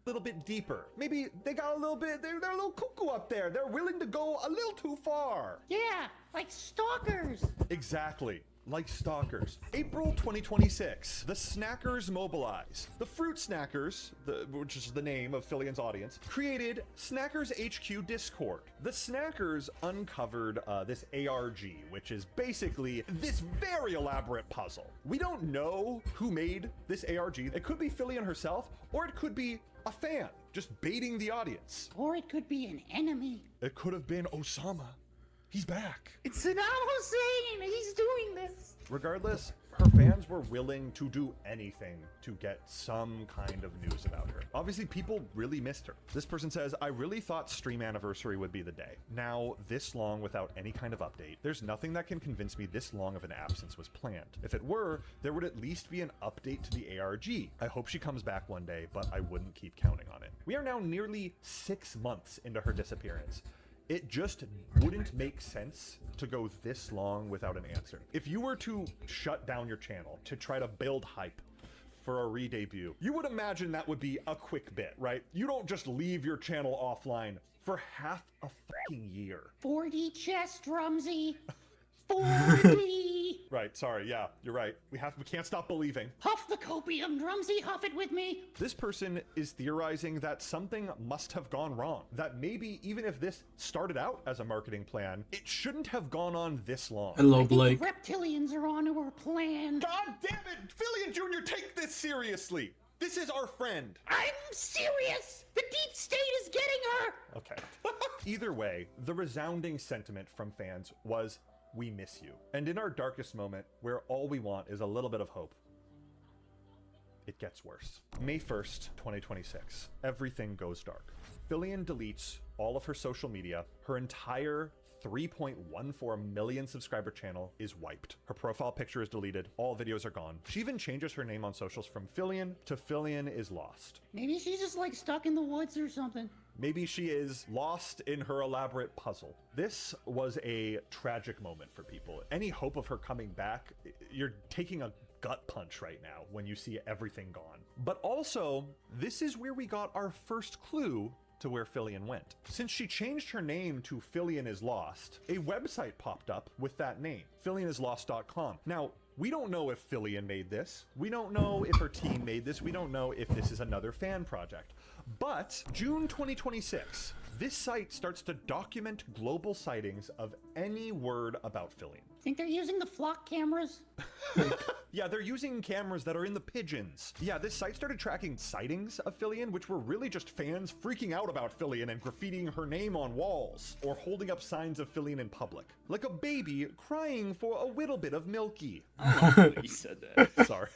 Little bit deeper. Maybe they got a little bit, they're a little cuckoo up there. They're willing to go a little too far. Yeah, like stalkers. Exactly. Like stalkers. April 2026, the Snackers mobilize. The Fruit Snackers, which is the name of Fillion's audience, created Snackers HQ Discord. The Snackers uncovered this ARG, which is basically this very elaborate puzzle. We don't know who made this ARG. It could be Fillion herself, or it could be a fan, just baiting the audience. Or it could be an enemy. It could have been Osama. He's back. It's Saddam Hussein! He's doing this! Regardless, her fans were willing to do anything to get some kind of news about her. Obviously, people really missed her. This person says, I really thought stream anniversary would be the day. Now, this long without any kind of update, there's nothing that can convince me this long of an absence was planned. If it were, there would at least be an update to the ARG. I hope she comes back one day, but I wouldn't keep counting on it. We are now nearly 6 months into her disappearance. It just wouldn't make sense to go this long without an answer. If you were to shut down your channel to try to build hype for a re-debut, you would imagine that would be a quick bit, right? You don't just leave your channel offline for half a fucking year. 4D chess, Drumsy. 4D. Right, sorry, yeah, you're right. We can't stop believing. Huff the copium, Drumsy, huff it with me. This person is theorizing that something must have gone wrong. That maybe even if this started out as a marketing plan, it shouldn't have gone on this long. Hello, Blake. Reptilians are onto our plan. God damn it! Fillion Jr., take this seriously! This is our friend. I'm serious! The deep state is getting her! Okay. Either way, the resounding sentiment from fans was, we miss you. And in our darkest moment, where all we want is a little bit of hope, it gets worse. May 1st, 2026. Everything goes dark. Fillion deletes all of her social media. Her entire 3.14 million subscriber channel is wiped. Her profile picture is deleted. All videos are gone. She even changes her name on socials from Fillion to Fillion is lost. Maybe she's just like stuck in the woods or something. Maybe she is lost in her elaborate puzzle. This was a tragic moment for people. Any hope of her coming back, you're taking a gut punch right now when you see everything gone. But also, this is where we got our first clue to where Fillion went. Since she changed her name to Fillion is Lost, a website popped up with that name, fillionislost.com. Now, we don't know if Fillion made this. We don't know if her team made this. We don't know if this is another fan project. But June 2026, this site starts to document global sightings of any word about Fillion. Think they're using the flock cameras? Yeah, they're using cameras that are in the pigeons. Yeah, this site started tracking sightings of Fillion, which were really just fans freaking out about Fillion and graffitiing her name on walls, or holding up signs of Fillion in public. Like a baby crying for a little bit of milky. Oh, you said that. Sorry.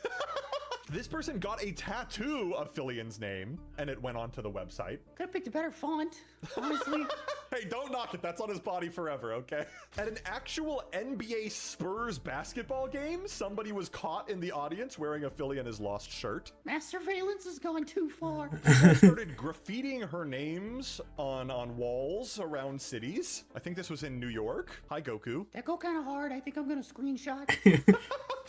This person got a tattoo of Fillion's name, and it went onto the website. Could have picked a better font, honestly. Hey, don't knock it. That's on his body forever, okay? At an actual NBA Spurs basketball game, somebody was caught in the audience wearing a Fillion is Lost shirt. Mass surveillance has gone too far. They started graffitiing her names on walls around cities. I think this was in New York. Hi, Goku. That go kind of hard. I think I'm gonna screenshot.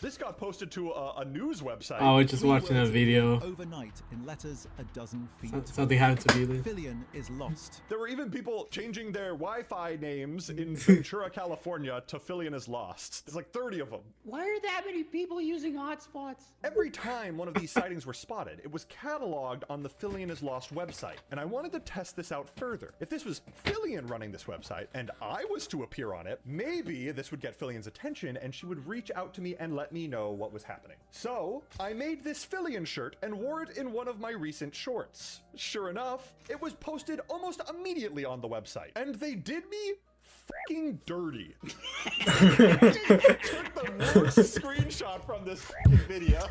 This got posted to a news website. I was just watching a video. Overnight in letters a dozen feet. Something happened to me there. Fillion is lost. There were even people changing their Wi-Fi names in Ventura, California to Fillion is Lost. There's like 30 of them. Why are that many people using hotspots? Every time one of these sightings were spotted, it was cataloged on the Fillion is Lost website. And I wanted to test this out further. If this was Fillion running this website and I was to appear on it, maybe this would get Fillion's attention and she would reach out to me and let me know what was happening. So I made this Fillion shirt and wore it in one of my recent shorts. Sure enough, it was posted almost immediately on the website. And they did me fucking dirty. Took the worst screenshot from this fucking video.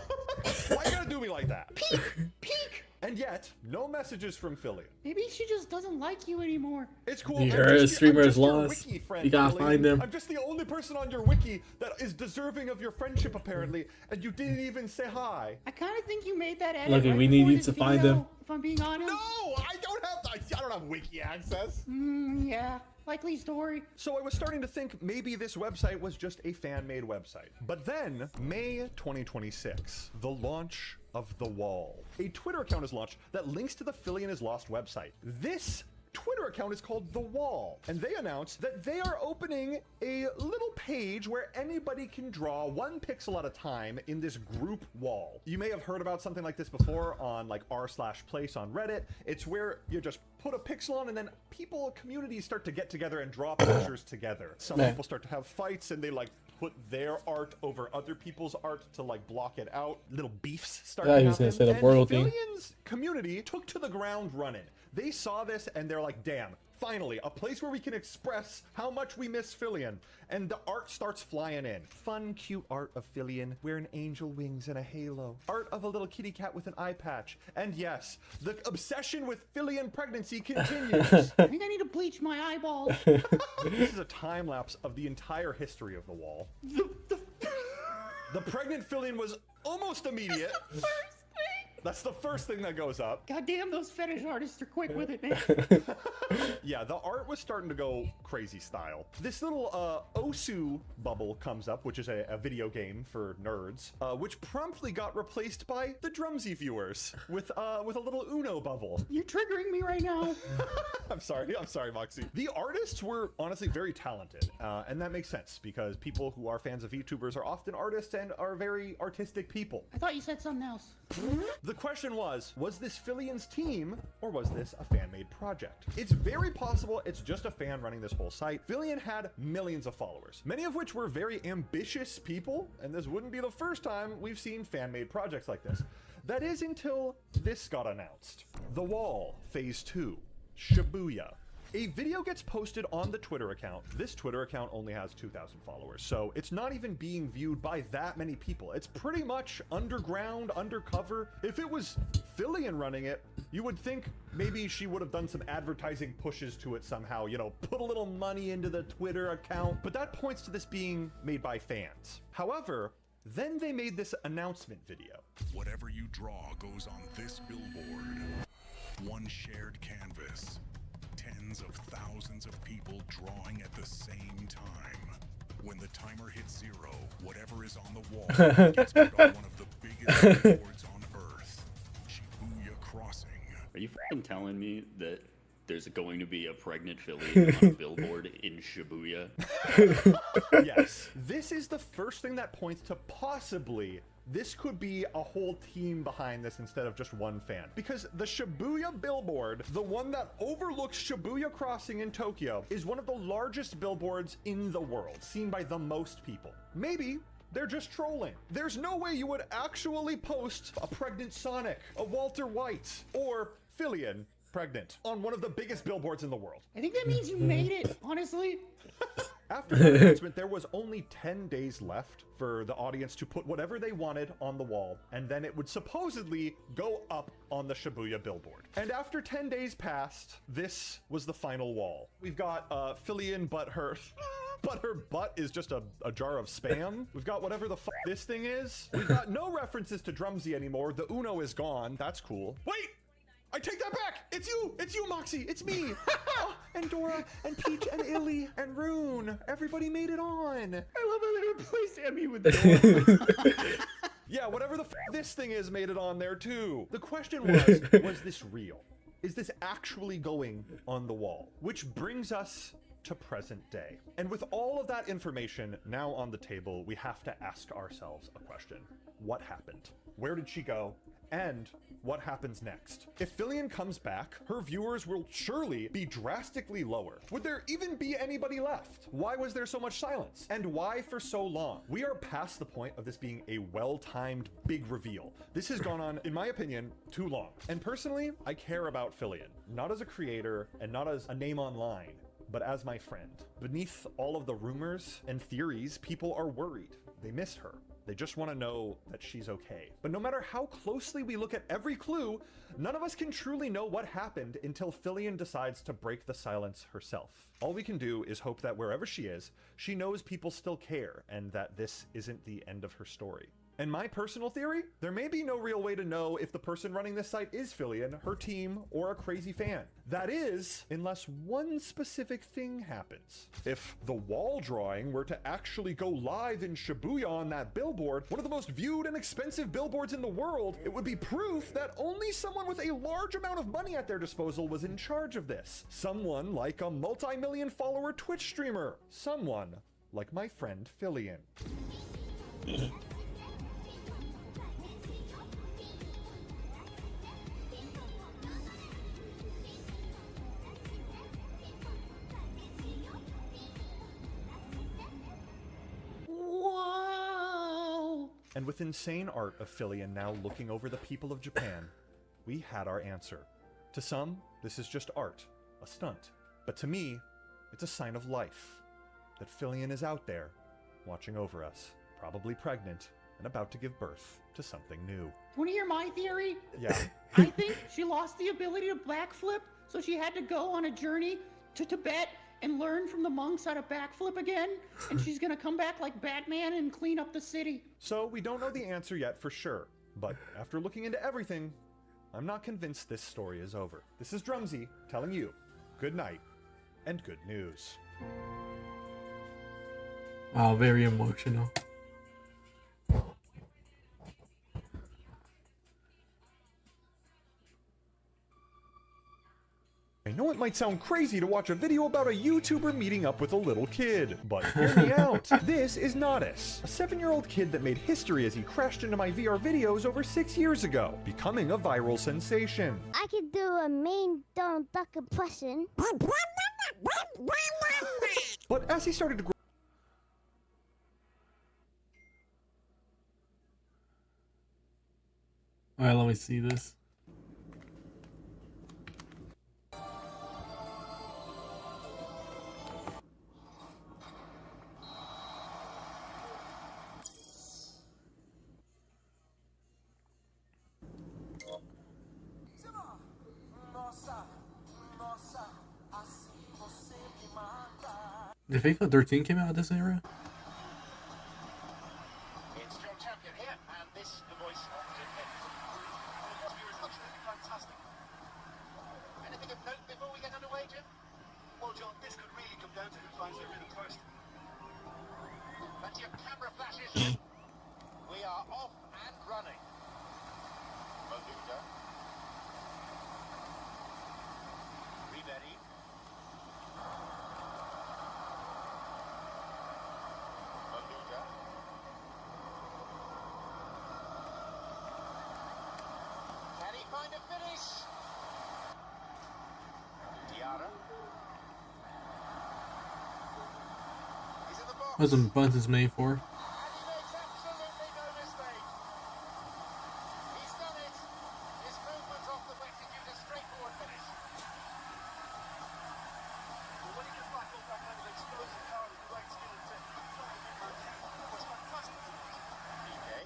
Why you gotta do me like that? Peek! And yet, no messages from Fillion. Maybe she just doesn't like you anymore. It's cool. You I'm heard just streamer I'm is just your lost. wiki friend, You gotta Fillion. find him. I'm just the only person on your wiki that is deserving of your friendship, apparently, and you didn't even say hi. I kind of think you made that edit Lucky right we need before you this to find video, him. If I'm being honest. No, I don't have wiki access. Yeah, likely story. So I was starting to think maybe this website was just a fan-made website. But then, May 2026, the launch of The Wall. A Twitter account is launched that links to the Fillion is Lost website. This Twitter account is called The Wall, and they announced that they are opening a little page where anybody can draw 1 pixel at a time in this group wall. You may have heard about something like this before on like r/place on Reddit. It's where you just put a pixel on and then communities start to get together and draw pictures together. Some Man. people start to have fights and they like put their art over other people's art to like block it out. Little beefs start Yeah, to he was happen. gonna say the And world thing. Fillion's community took to the ground running. They saw this and they're like, damn, finally, a place where we can express how much we miss Fillion. And the art starts flying in. Fun, cute art of Fillion wearing angel wings and a halo. Art of a little kitty cat with an eye patch. And yes, the obsession with Fillion pregnancy continues. I think I need to bleach my eyeballs. This is a time lapse of the entire history of the wall. The pregnant Fillion was almost immediate. First thing. That's the first thing that goes up. God damn, those fetish artists are quick with it, man. Yeah, the art was starting to go crazy style. This little Osu bubble comes up, which is a video game for nerds, which promptly got replaced by the Drumsy viewers with a little Uno bubble. You're triggering me right now. I'm sorry, Moxie. The artists were honestly very talented, and that makes sense because people who are fans of VTubers are often artists and are very artistic people. I thought you said something else. The question was this Fillion's team or was this a fan-made project? It's very possible it's just a fan running this whole site. Fillion had millions of followers, many of which were very ambitious people, and this wouldn't be the first time we've seen fan-made projects like this. That is until this got announced. The Wall, Phase 2, Shibuya. A video gets posted on the Twitter account. This Twitter account only has 2,000 followers, so it's not even being viewed by that many people. It's pretty much underground, undercover. If it was Fillion running it, you would think maybe she would have done some advertising pushes to it somehow, you know, put a little money into the Twitter account, but that points to this being made by fans. However, then they made this announcement video. Whatever you draw goes on this billboard. One shared canvas. Tens of thousands of people drawing at the same time. When the timer hits 0, whatever is on the wall gets put on one of the biggest billboards on Earth, Shibuya Crossing. Are you fucking telling me that there's going to be a pregnant Fillion on a billboard in Shibuya? Yes, this is the first thing that points to possibly this could be a whole team behind this instead of just one fan. Because the Shibuya billboard, the one that overlooks Shibuya Crossing in Tokyo, is one of the largest billboards in the world, seen by the most people. Maybe they're just trolling. There's no way you would actually post a pregnant Sonic, a Walter White, or Fillion pregnant on one of the biggest billboards in the world. I think that means you made it, honestly. After the announcement, there was only 10 days left for the audience to put whatever they wanted on the wall, and then it would supposedly go up on the Shibuya billboard. And after 10 days passed, this was the final wall. We've got Fillion, but her butt is just a jar of spam. We've got whatever the fuck this thing is. We've got no references to Drumsy anymore. The Uno is gone. That's cool. Wait! I take that back! It's you, Moxie! It's me! Oh, and Dora, and Peach, and Illy, and Rune. Everybody made it on. I love how they replaced Emmy with Dora. Yeah, whatever the this thing is made it on there too. The question was this real? Is this actually going on the wall? Which brings us to present day. And with all of that information now on the table, we have to ask ourselves a question. What happened? Where did she go? And what happens next? If Fillion comes back, her viewers will surely be drastically lower. Would there even be anybody left? Why was there so much silence? And why for so long? We are past the point of this being a well-timed big reveal. This has gone on, in my opinion, too long. And personally, I care about Fillion, not as a creator and not as a name online, but as my friend. Beneath all of the rumors and theories, people are worried. They miss her. They just want to know that she's okay. But no matter how closely we look at every clue, none of us can truly know what happened until Fillion decides to break the silence herself. All we can do is hope that wherever she is, she knows people still care and that this isn't the end of her story. And my personal theory, there may be no real way to know if the person running this site is Fillion, her team, or a crazy fan. That is, unless one specific thing happens. If the wall drawing were to actually go live in Shibuya on that billboard, one of the most viewed and expensive billboards in the world, it would be proof that only someone with a large amount of money at their disposal was in charge of this. Someone like a multi-million follower Twitch streamer. Someone like my friend Fillion. Wow. And with insane art of Fillion now looking over the people of Japan, we had our answer. To some, this is just art, a stunt. But to me, it's a sign of life. That Fillion is out there, watching over us, probably pregnant, and about to give birth to something new. Want to hear my theory? Yeah. I think she lost the ability to backflip, so she had to go on a journey to Tibet and learn from the monks how to backflip again, and she's gonna come back like Batman and clean up the city. So we don't know the answer yet for sure, but after looking into everything, I'm not convinced this story is over. This is Drumsy telling you good night and good news. Wow, very emotional. I know it might sound crazy to watch a video about a YouTuber meeting up with a little kid, but hear me out. This is Nodus, a 7-year-old kid that made history as he crashed into my VR videos over 6 years ago, becoming a viral sensation. I can do a mean Donald Duck impression. But as he started to grow, Alright, let me see this. Did FIFA 13 came out of this era? It's John Champion here, and this the voice of Jim Hill. This view is absolutely fantastic. Anything of note before we get underway, Jim? Well, John, this could really come down to who finds their rhythm first. That's your camera flashes. We are off and running. Maluda. Ribery. Maluda. Can he find a finish? Diarra. He's in the box. That's what Buns is made for. And he makes absolutely no mistake. He's done it. His movement off the wet to give a straightforward finish. Well, when he gets back on that kind of explosive car with great skill and technique, it was fantastic. Okay.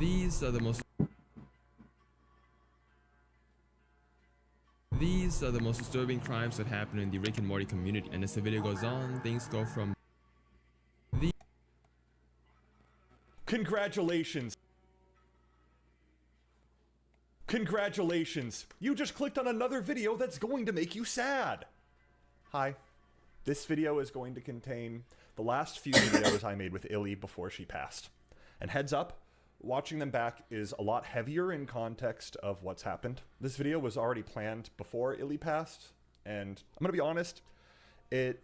These are the most disturbing crimes that happen in the Rick and Morty community, and as the video goes on, things go from congratulations. Congratulations. You just clicked on another video that's going to make you sad. Hi. This video is going to contain the last few videos I made with Illy before she passed. And heads up, watching them back is a lot heavier in context of what's happened. This video was already planned before Illy passed, and I'm gonna be honest, it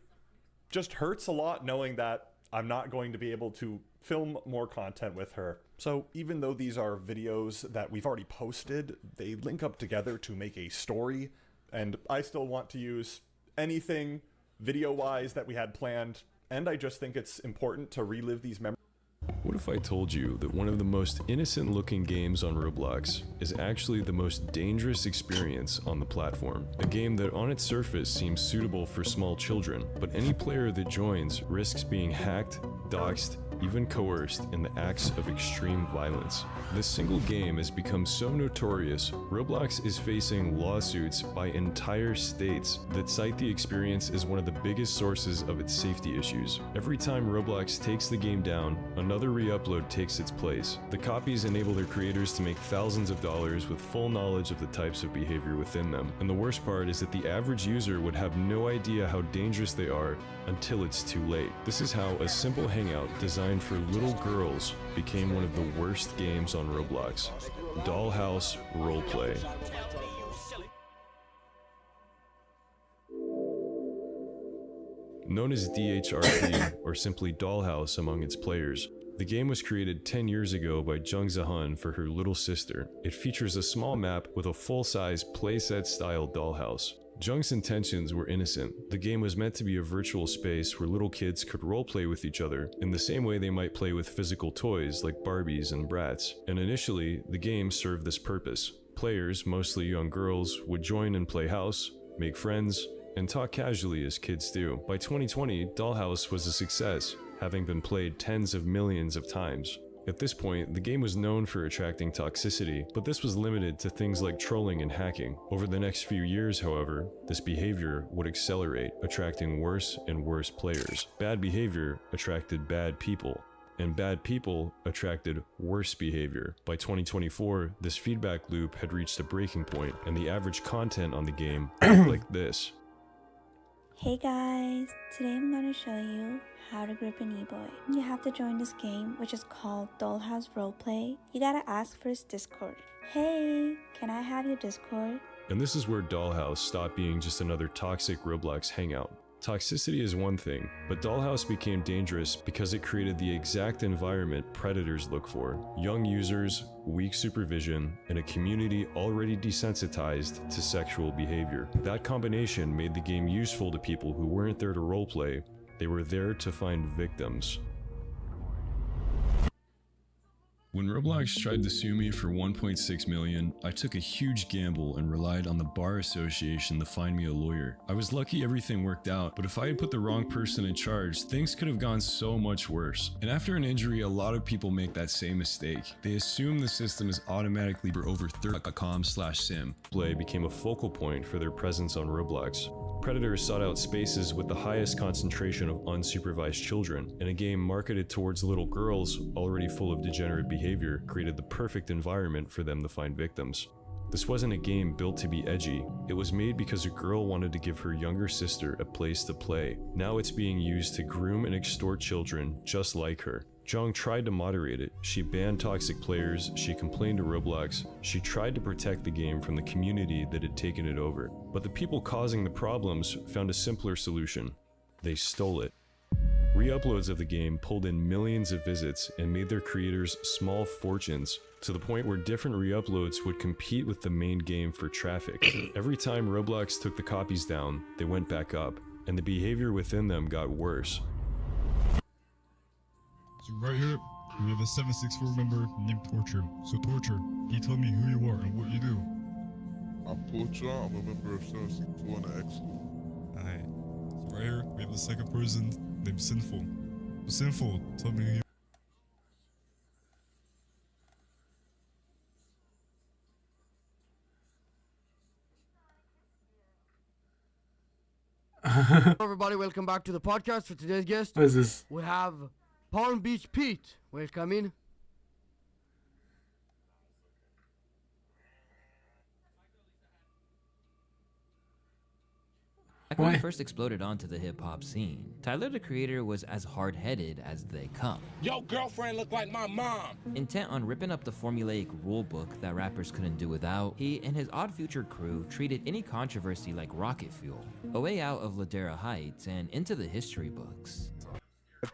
just hurts a lot knowing that I'm not going to be able to film more content with her So even though these are videos that we've already posted, they link up together to make a story, and I still want to use anything video-wise that we had planned, and I just think it's important to relive these memories. What if I told you that one of the most innocent looking games on Roblox is actually the most dangerous experience on the platform? A game that on its surface seems suitable for small children, but any player that joins risks being hacked, doxxed, even coerced in the acts of extreme violence. This single game has become so notorious, Roblox is facing lawsuits by entire states that cite the experience as one of the biggest sources of its safety issues. Every time Roblox takes the game down, another re-upload takes its place. The copies enable their creators to make thousands of dollars with full knowledge of the types of behavior within them. And the worst part is that the average user would have no idea how dangerous they are until it's too late. This is how a simple hangout designed for little girls became one of the worst games on Roblox. Dollhouse Roleplay. Known as DHRP, or simply Dollhouse among its players, the game was created 10 years ago by Jung Zahun for her little sister. It features a small map with a full-size playset-style dollhouse. Jung's intentions were innocent. The game was meant to be a virtual space where little kids could roleplay with each other in the same way they might play with physical toys like Barbies and Bratz. And initially, the game served this purpose. Players, mostly young girls, would join and play house, make friends, and talk casually as kids do. By 2020, Dollhouse was a success, having been played tens of millions of times. At this point, the game was known for attracting toxicity, but this was limited to things like trolling and hacking. Over the next few years, however, this behavior would accelerate, attracting worse and worse players. Bad behavior attracted bad people, and bad people attracted worse behavior. By 2024, this feedback loop had reached a breaking point, and the average content on the game looked like this. Hey guys, today I'm going to show you how to grip an e-boy. You have to join this game, which is called Dollhouse Roleplay. You gotta ask for his Discord. Hey, can I have your Discord? And this is where Dollhouse stopped being just another toxic Roblox hangout. Toxicity is one thing, but Dollhouse became dangerous because it created the exact environment predators look for. Young users, weak supervision, and a community already desensitized to sexual behavior. That combination made the game useful to people who weren't there to roleplay, they were there to find victims. When Roblox tried to sue me for $1.6 million, I took a huge gamble and relied on the Bar Association to find me a lawyer. I was lucky everything worked out, but if I had put the wrong person in charge, things could have gone so much worse. And after an injury, a lot of people make that same mistake. They assume the system is automatically over 30.com/sim. Play became a focal point for their presence on Roblox. Predators sought out spaces with the highest concentration of unsupervised children, and a game marketed towards little girls, already full of degenerate behavior, created the perfect environment for them to find victims. This wasn't a game built to be edgy, it was made because a girl wanted to give her younger sister a place to play. Now it's being used to groom and extort children just like her. Jung tried to moderate it. She banned toxic players, she complained to Roblox, she tried to protect the game from the community that had taken it over. But the people causing the problems found a simpler solution. They stole it. Re-uploads of the game pulled in millions of visits and made their creators small fortunes, to the point where different re-uploads would compete with the main game for traffic. Every time Roblox took the copies down, they went back up, and the behavior within them got worse. So right here, we have a 764 member named Torture. So Torture, can you tell me who you are and what you do? I'm Torture, I'm a member of 764 and an Excellent. Alright. So right here, we have the second person named Sinful. So Sinful, tell me who you Hello everybody, welcome back to the podcast. For today's guest, What is this? we have Palm Beach Pete. Welcome in. Back when we first exploded onto the hip-hop scene, Tyler the Creator was as hard-headed as they come. Yo, girlfriend look like my mom! Intent on ripping up the formulaic rulebook that rappers couldn't do without, he and his Odd Future crew treated any controversy like rocket fuel, a way out of Ladera Heights and into the history books.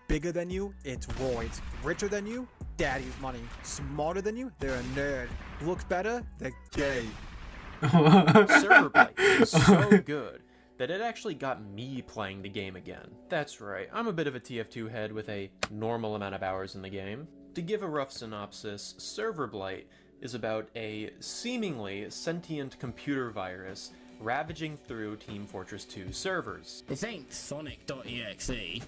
Bigger than you, it's raw. It's richer than you, daddy's money. Smarter than you? They're a nerd. Looks better? They're gay. Server Blight is so good that it actually got me playing the game again. That's right, I'm a bit of a TF2 head with a normal amount of hours in the game. To give a rough synopsis, Server Blight is about a seemingly sentient computer virus ravaging through Team Fortress 2 servers. This ain't Sonic.exe.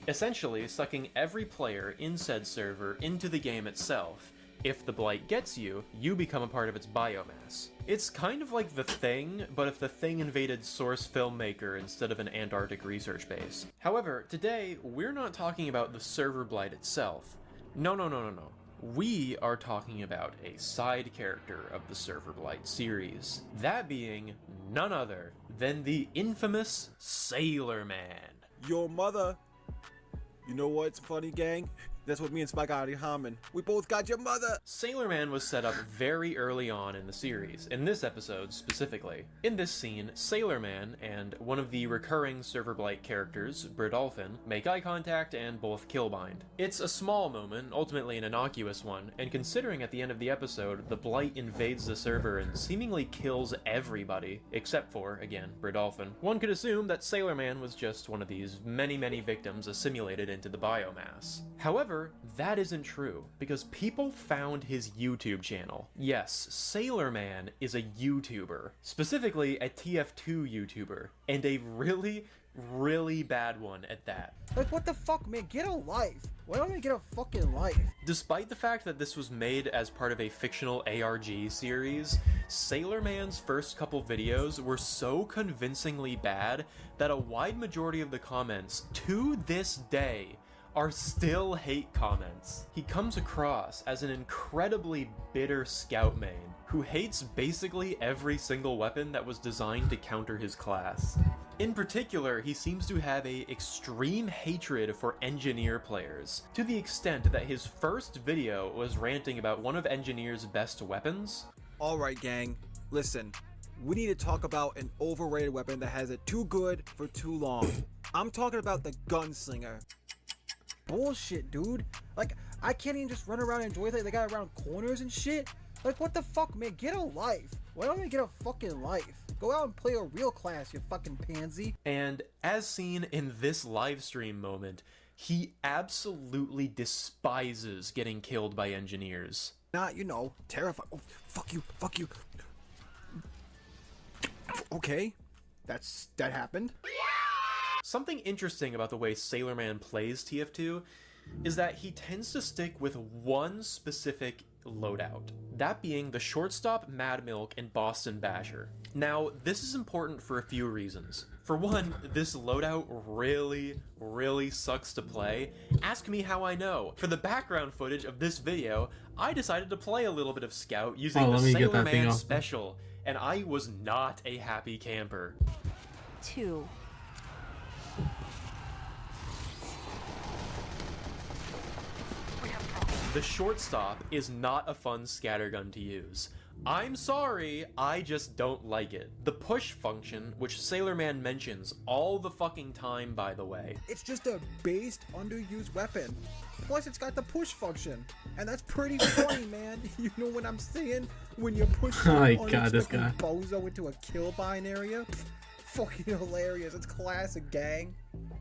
Essentially sucking every player in said server into the game itself. If the Blight gets you, you become a part of its biomass. It's kind of like The Thing, but if The Thing invaded Source Filmmaker instead of an Antarctic research base. However, today, we're not talking about the server Blight itself. No. We are talking about a side character of the Server Blight series. That being none other than the infamous Sailor Man. Your mother. You know what's funny, gang? That's what me and Spike got Hammond. We both got your mother! Sailor Man was set up very early on in the series, in this episode specifically. In this scene, Sailor Man and one of the recurring Server Blight characters, Bridolphin, make eye contact and both killbind. It's a small moment, ultimately an innocuous one, and considering at the end of the episode, the Blight invades the server and seemingly kills everybody, except for, again, Bridolphin, one could assume that Sailor Man was just one of these many victims assimilated into the biomass. However, that isn't true, because people found his YouTube channel. Yes, Sailor Man is a YouTuber, specifically a TF2 YouTuber, and a really bad one at that. Like, what the fuck, man? Get a life. Why don't I get a fucking life? Despite the fact that this was made as part of a fictional ARG series, Sailor Man's first couple videos were so convincingly bad that a wide majority of the comments, to this day, are still hate comments. He comes across as an incredibly bitter scout main who hates basically every single weapon that was designed to counter his class. In particular, he seems to have an extreme hatred for engineer players, to the extent that his first video was ranting about one of engineer's best weapons. Alright, gang, listen. We need to talk about an overrated weapon that has it too good for too long. I'm talking about the Gunslinger. Bullshit, dude. Like, I can't even just run around and enjoy things. They got around corners and shit. Like, what the fuck, man? Get a life. Why don't I get a fucking life? Go out and play a real class, you fucking pansy. And as seen in this live stream moment, he absolutely despises getting killed by engineers. Not, you know, terrified. Oh, fuck you. Okay, that happened. Something interesting about the way Sailor Man plays TF2 is that he tends to stick with one specific loadout, that being the Shortstop, Mad Milk, and Boston Basher. Now, this is important for a few reasons. For one, this loadout really sucks to play. Ask me how I know. For the background footage of this video, I decided to play a little bit of Scout using the Sailor Man special, and I was not a happy camper. 2. The Shortstop is not a fun scattergun to use. I'm sorry, I just don't like it. The push function, which Sailor Man mentions all the fucking time, by the way. It's just a based, underused weapon. Plus, it's got the push function. And that's pretty funny, man. You know what I'm saying? When you push unexpected bozo into a killbind area? Fucking hilarious. It's classic, gang.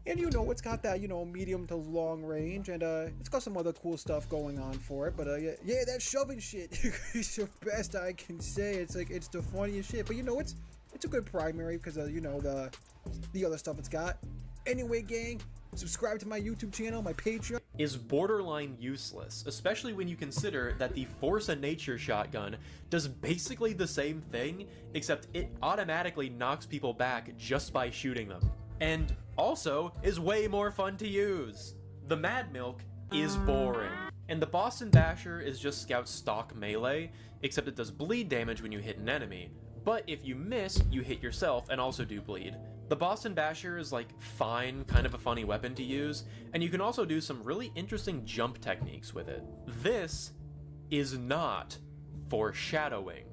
And you know, it's got that, you know, medium to long range, and it's got some other cool stuff going on for it, but yeah, that shoving shit is the best I can say. It's like, it's the funniest shit, but you know, it's a good primary because you know, the other stuff it's got. Anyway, gang, subscribe to my YouTube channel, my Patreon. Is borderline useless, especially when you consider that the Force of Nature shotgun does basically the same thing, except it automatically knocks people back just by shooting them. And also is way more fun to use. The Mad Milk is boring. And the Boston Basher is just Scout's stock melee, except it does bleed damage when you hit an enemy. But if you miss, you hit yourself and also do bleed. The Boston Basher is like fine, kind of a funny weapon to use, and you can also do some really interesting jump techniques with it. This is not foreshadowing.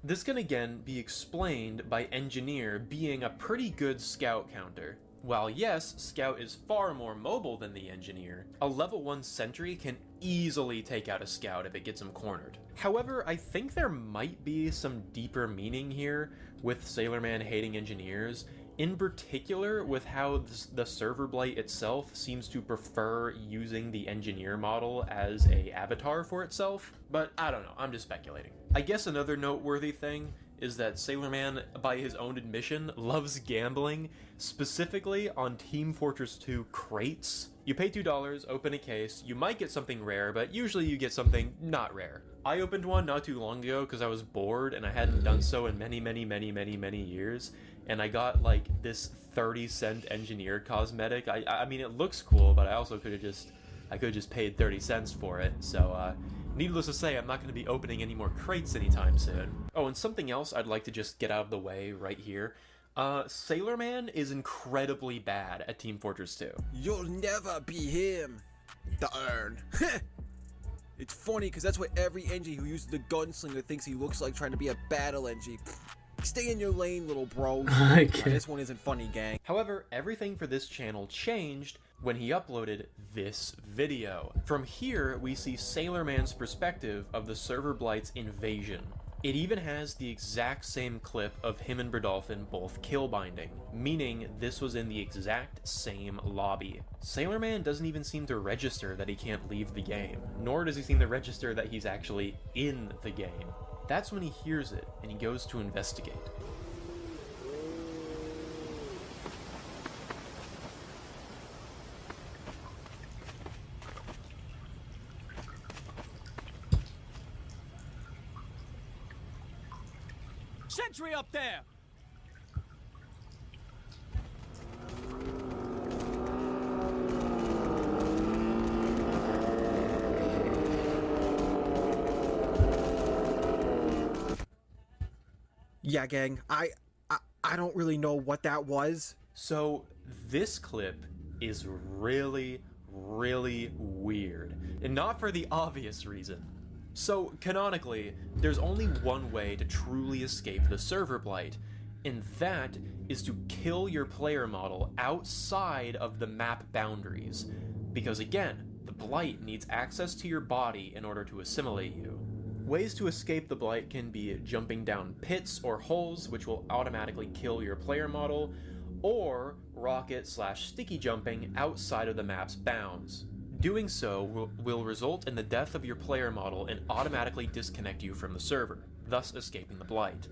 This can again be explained by Engineer being a pretty good scout counter. While yes, Scout is far more mobile than the Engineer, a level 1 Sentry can easily take out a Scout if it gets him cornered. However, I think there might be some deeper meaning here with Sailor Man hating Engineers, in particular with how the Server Blight itself seems to prefer using the Engineer model as a avatar for itself, but I don't know, I'm just speculating. I guess another noteworthy thing is that Sailor Man, by his own admission, loves gambling, specifically on Team Fortress 2 crates. You pay $2, open a case, you might get something rare, but usually you get something not rare. I opened one not too long ago because I was bored and I hadn't done so in many years, and I got like this 30-cent Engineer cosmetic. I mean, it looks cool, but I also could have just paid 30 cents for it, so needless to say, I'm not going to be opening any more crates anytime soon. Oh, and something else I'd like to just get out of the way right here. Sailor Man is incredibly bad at Team Fortress 2. You'll never be him. Darn. It's funny because that's what every Engie who uses the gunslinger thinks he looks like trying to be a battle Engie. Stay in your lane, little bro. This one isn't funny, gang. However, everything for this channel changed when he uploaded this video. From here, we see Sailor Man's perspective of the Server Blight's invasion. It even has the exact same clip of him and Bradolphin both kill-binding, meaning this was in the exact same lobby. Sailor Man doesn't even seem to register that he can't leave the game, nor does he seem to register that he's actually in the game. That's when he hears it, and he goes to investigate. Sentry up there! Yeah, gang, I don't really know what that was. So this clip is really weird, and not for the obvious reason. So canonically, there's only one way to truly escape the Server Blight, and that is to kill your player model outside of the map boundaries. Because again, the Blight needs access to your body in order to assimilate you. Ways to escape the Blight can be jumping down pits or holes, which will automatically kill your player model, or rocket/sticky jumping outside of the map's bounds. Doing so will result in the death of your player model and automatically disconnect you from the server, thus escaping the Blight.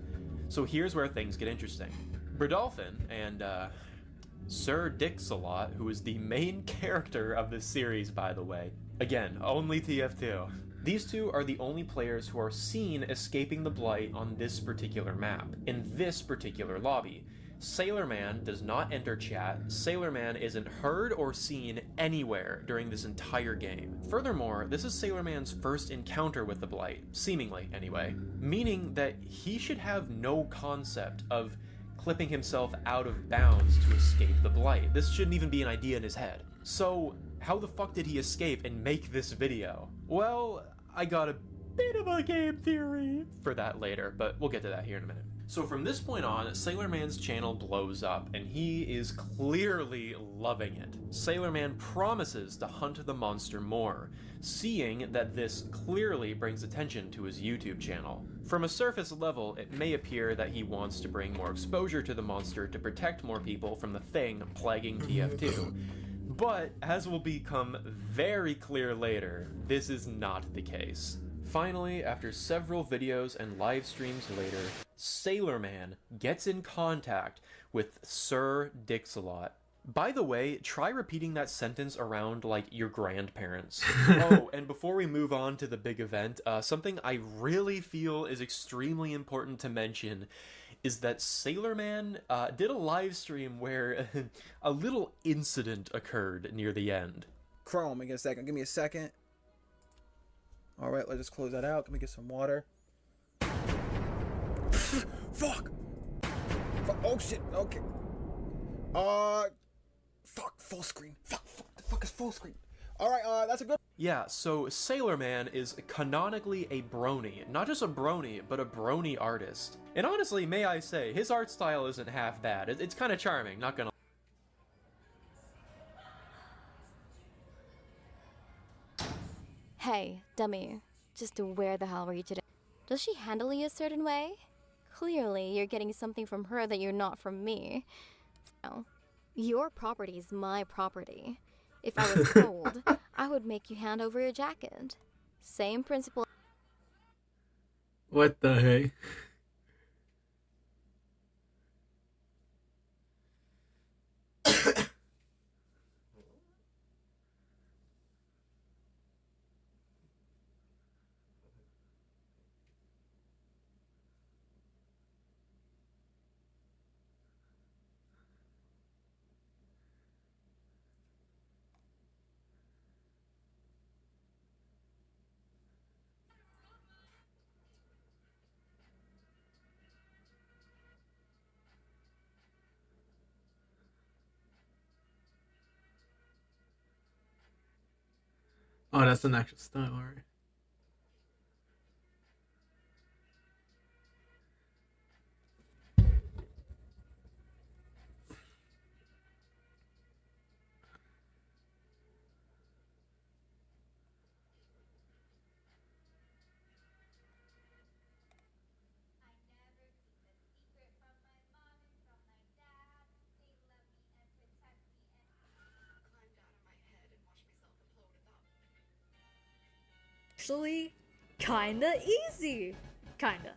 So here's where things get interesting. Bradolphin and Sir Dix-a-Lot, who is the main character of this series, by the way, again, only TF2. These two are the only players who are seen escaping the Blight on this particular map, in this particular lobby. Sailor Man does not enter chat, Sailor Man isn't heard or seen anywhere during this entire game. Furthermore, this is Sailor Man's first encounter with the Blight, seemingly anyway, meaning that he should have no concept of clipping himself out of bounds to escape the Blight. This shouldn't even be an idea in his head. So, how the fuck did he escape and make this video? Well, I got a bit of a game theory for that later, but we'll get to that here in a minute. So from this point on, Sailor Man's channel blows up, and he is clearly loving it. Sailor Man promises to hunt the monster more, seeing that this clearly brings attention to his YouTube channel. From a surface level, it may appear that he wants to bring more exposure to the monster to protect more people from the thing plaguing TF2. But, as will become very clear later, this is not the case. Finally, after several videos and live streams later, Sailor Man gets in contact with Sir Dix-a-Lot. By the way, try repeating that sentence around, like, your grandparents. Oh, and before we move on to the big event, something I really feel is extremely important to mention is that Sailor Man did a live stream where a little incident occurred near the end. Chrome, give me a second. Alright, let's just close that out. Let me get some water. Fuck! Oh shit, okay. Fuck, full screen. Fuck, the fuck is full screen? Alright, that's a good... Yeah, so Sailor Man is canonically a brony. Not just a brony, but a brony artist. And honestly, may I say, his art style isn't half bad. It's kind of charming, not gonna... Hey, dummy. Just where the hell were you today? Does she handle you a certain way? Clearly, you're getting something from her that you're not from me. So, your property is my property. If I was cold, I would make you hand over your jacket. Same principle. What the heck? Oh, that's an actual style, alright. Actually, kinda easy. Kinda.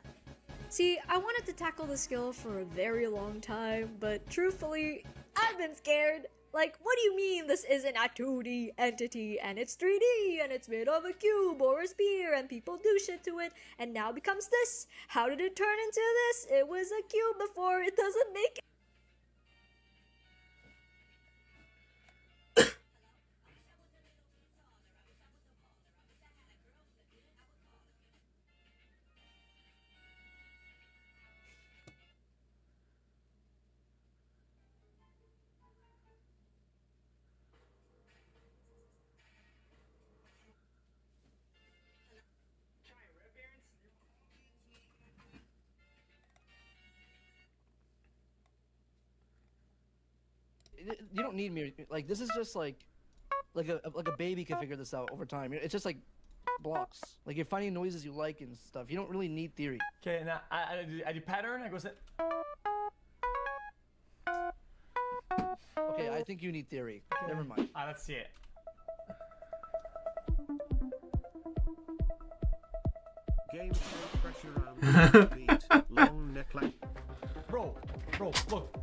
See, I wanted to tackle the skill for a very long time, but truthfully, I've been scared. Like, what do you mean this isn't a 2D entity and it's 3D and it's made of a cube or a sphere and people do shit to it and now becomes this? How did it turn into this? It was a cube before, it doesn't make it. You don't need me. Like, this is just like a baby can figure this out over time. It's just like blocks. Like, you're finding noises you like and stuff. You don't really need theory. Okay, now I do pattern. I go set. Okay, I think you need theory. Never mind. Let's see it. Game pressure around beat, long neckline. Bro, look.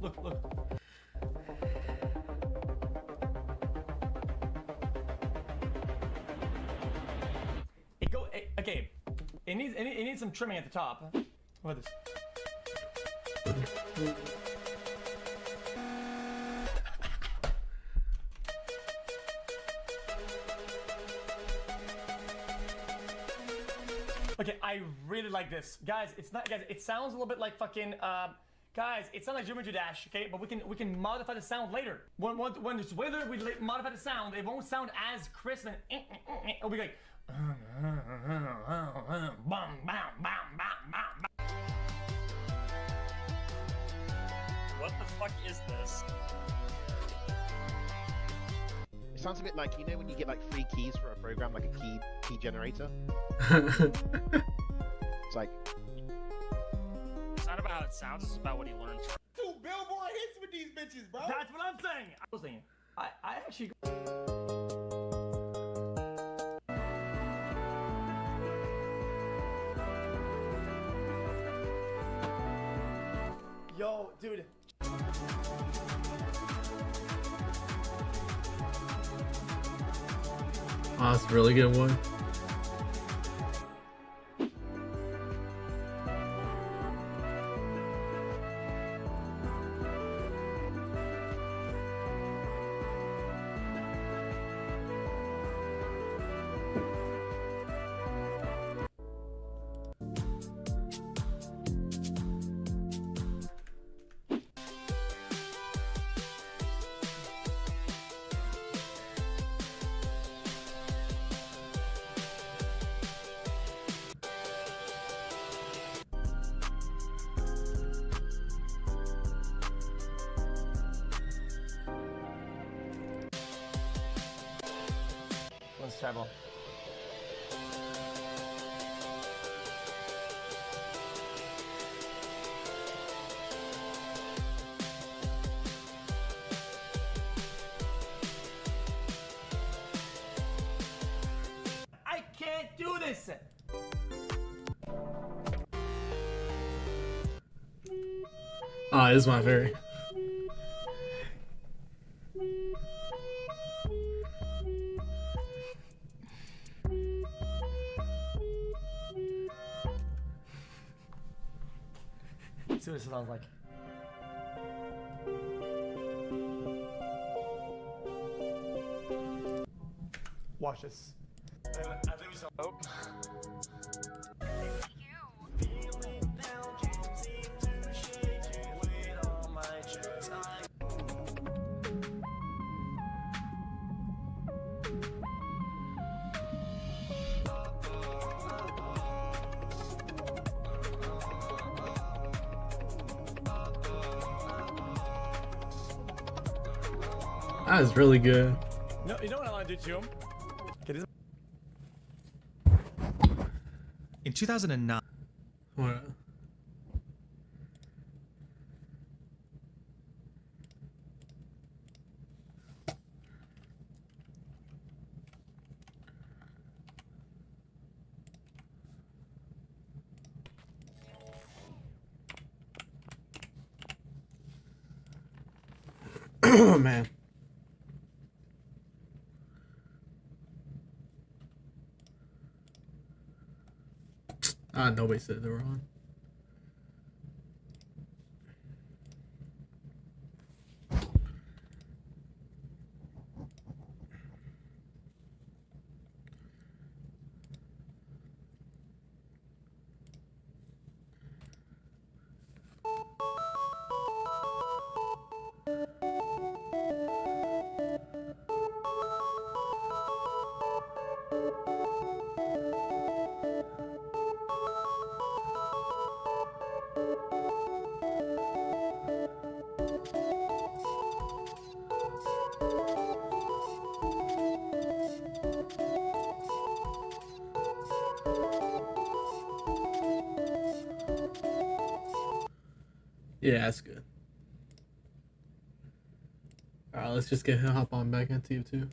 Okay, it needs some trimming at the top. What is this? Okay, I really like this, guys. It's not, guys. It sounds a little bit like fucking, guys. It sounds like Geometry Dash, okay? But we can modify the sound later. When it's whether we modify the sound, it won't sound as crisp and it'll be like. What the fuck is this? It sounds a bit like, you know, when you get like free keys for a program, like a key generator. It's like. It's not about how it sounds, it's about what he learns. 2 Billboard hits with these bitches, bro. That's what I'm saying. I was thinking. I actually. Yo, dude. Oh, that's a really good one. Travel. this. Oh, this is my favorite. Let's see what it sounds like. Watch this. Oh. That is really good. No, you know what I want to do to him? Okay, this In 2009. What? Oh man. Ah, nobody said they were on. Yeah, that's good. Alright, let's just get hop on back into YouTube.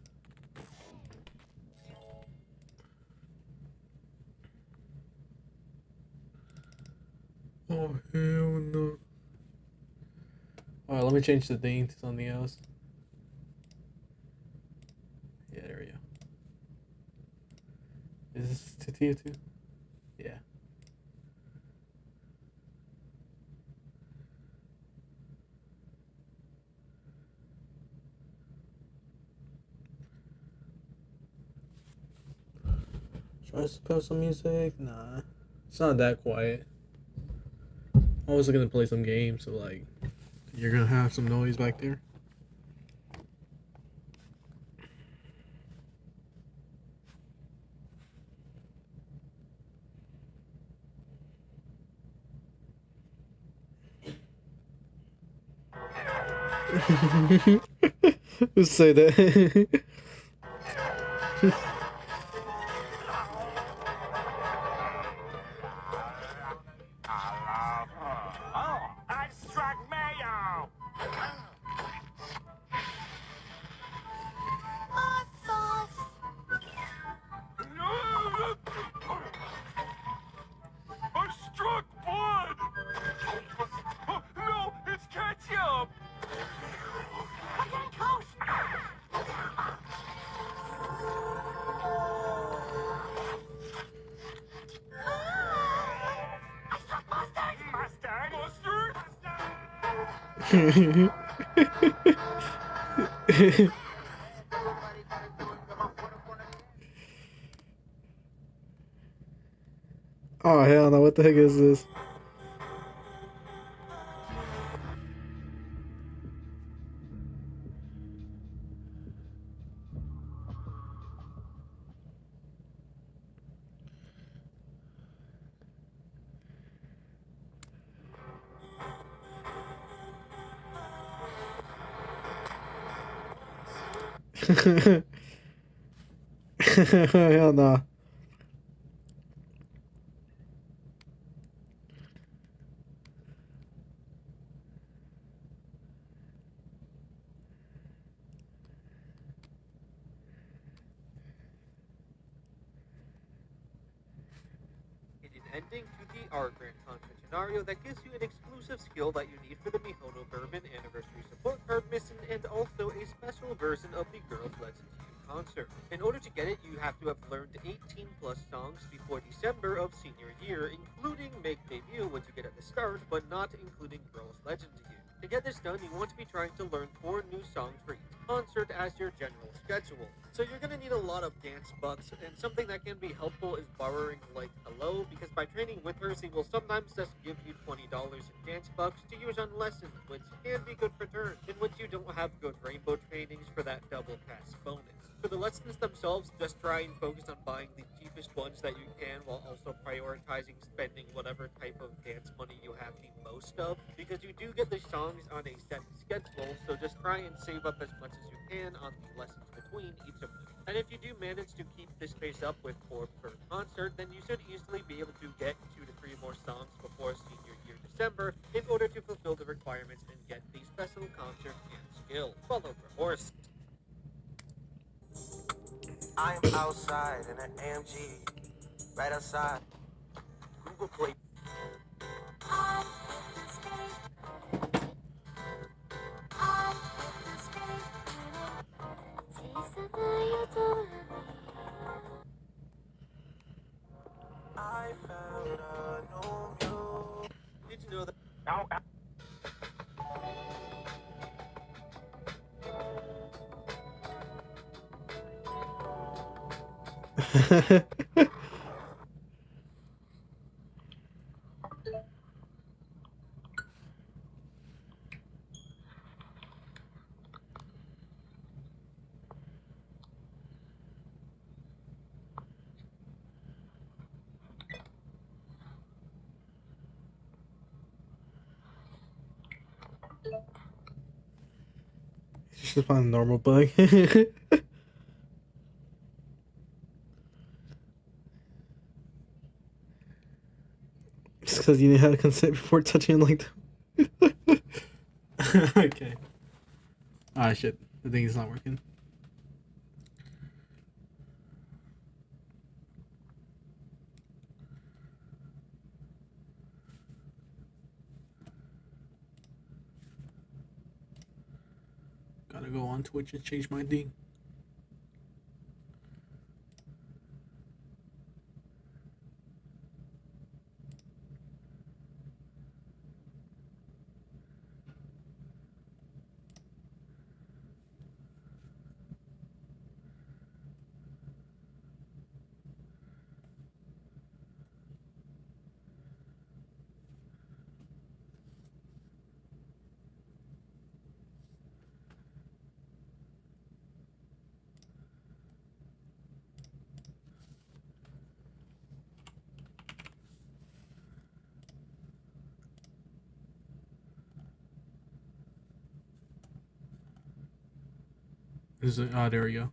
Oh hell no. Alright, let me change the thing to something else. Yeah, there we go. Is this to tier 2? Yeah. Try to put some music? Nah. It's not that quiet. I was looking to play some games, so like, you're gonna have some noise back there. Who say that? Oh hell no, what the heck is this? Hell no. ending to the R Grand Concert scenario that gives you an exclusive skill that you need for the Mihono Bourbon Anniversary Support Card mission, and also a special version of the Girls Let's You concert. In order to get it, you have to have learned 18 plus songs before December of senior year, including Make Debut, which you get at the start, but not including Girls Legend to You. To get this done, you want to be trying to learn 4 new songs for each concert as your general schedule. So you're going to need a lot of dance bucks, and something that can be helpful is borrowing like Hello, because by training with her, she will sometimes just give you $20 in dance bucks to use on lessons, which can be good for turn, in which you don't have good rainbow trainings for that double pass bonus. For the lessons themselves, just try and focus on buying the cheapest ones that you can, while also prioritizing spending whatever type of dance money you have the most of, because you do get the songs on a set schedule, so just try and save up as much as you can on the lessons between each of them. And if you do manage to keep this pace up with 4 per concert, then you should easily be able to get 2 to 3 more songs before senior year December in order to fulfill the requirements and get the special concert and skill. Follow for horse. I'm outside in an AMG, right outside. Google Play. I found a new muse. Did you know that? It's just a normal bug. Just because you didn't have consent before touching it like that. Okay. Ah, shit. The thing is not working. Gotta go on Twitch and change my thing. Is it? Ah, there we go.